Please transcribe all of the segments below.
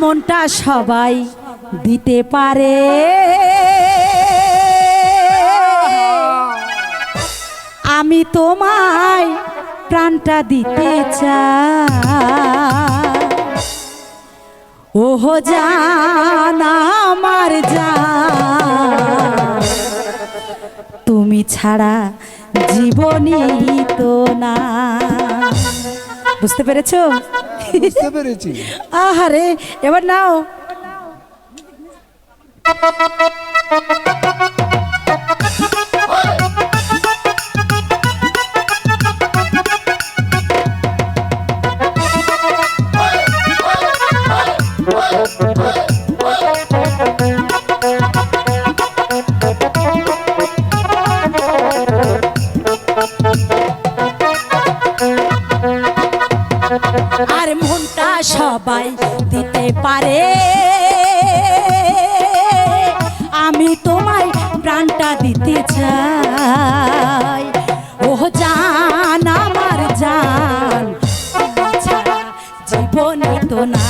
মনটা সবাই দিতে পারে, আমি তোমায় প্রাণটা দিতে চাই। ওহো জান আমার জান, তুমি ছাড়া জীবনই তো না। বুঝতে পেরেছো? বুঝতে পেরেছি। আহারে এবার নাও। আর মনটা সবাই দিতে পারে, আমি তোমায় প্রাণটা দিতে চাই। ও জান আমার জান, তুমি ছাড়া জীবনই তো না।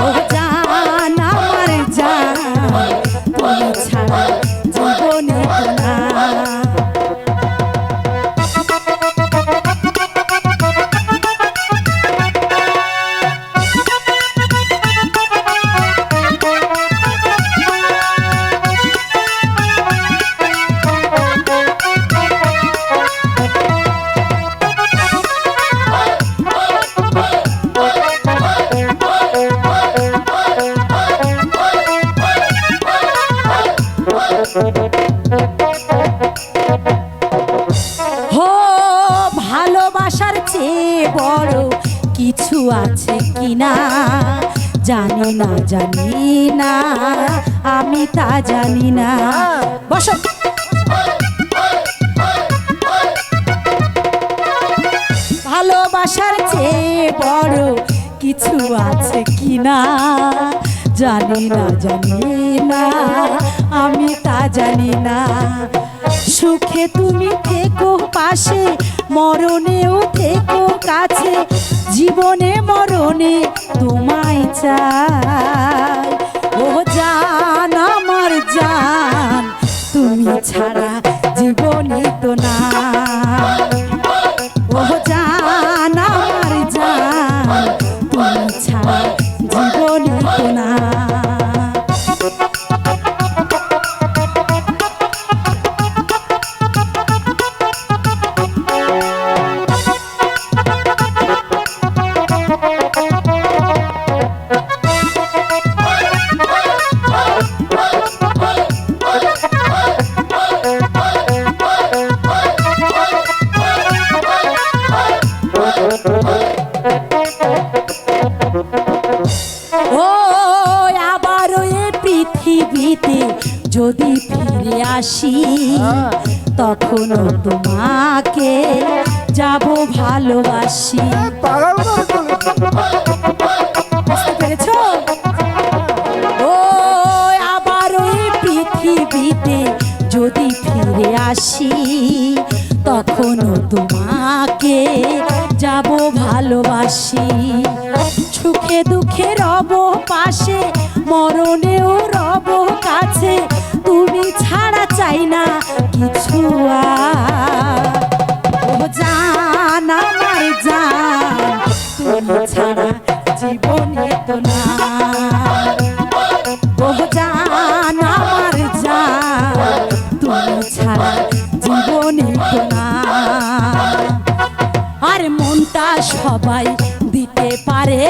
ও জান আমার জান, তুমি ছাড়া জীবনই তো না। হো ভালোবাসার চেয়ে বড় কিছু আছে কিনা জানি না, জানি না, আমি তা জানি না। বসো। ভালোবাসার চেয়ে বড় কিছু আছে কিনা জানি না, জানি না, আমি তা জানি না। সুখে তুমি থেকো পাশে, মরণেও থেকো কাছে, জীবনে মরণে তোমায় চাই। ও জান আমার জান, তুমি ছাড়া জীবনই তো না। ও জান আমার জান, তুমি ছাড়া জীবনই তো না। ও আবারও এ পৃথিবীতে যদি ফিরে আসি, তখনও তোমাকে যাব ভালোবাসি। বুঝতে পেরেছো? ও আবারও এ পৃথিবীতে যদি ফিরে আসি, তখনও তোমাকে যাব ভালোবাসি। সুখে দুঃখে রব পাশে, মরণেও রব কাছে, তুমি ছাড়া চাই না কিছু আর। ও জান আমার জান, তুমি ছাড়া জীবনই তো না। ও জান আমার জান, তুমি ছাড়া জীবনই তো না। আর মনটা সবাই দিতে পারে,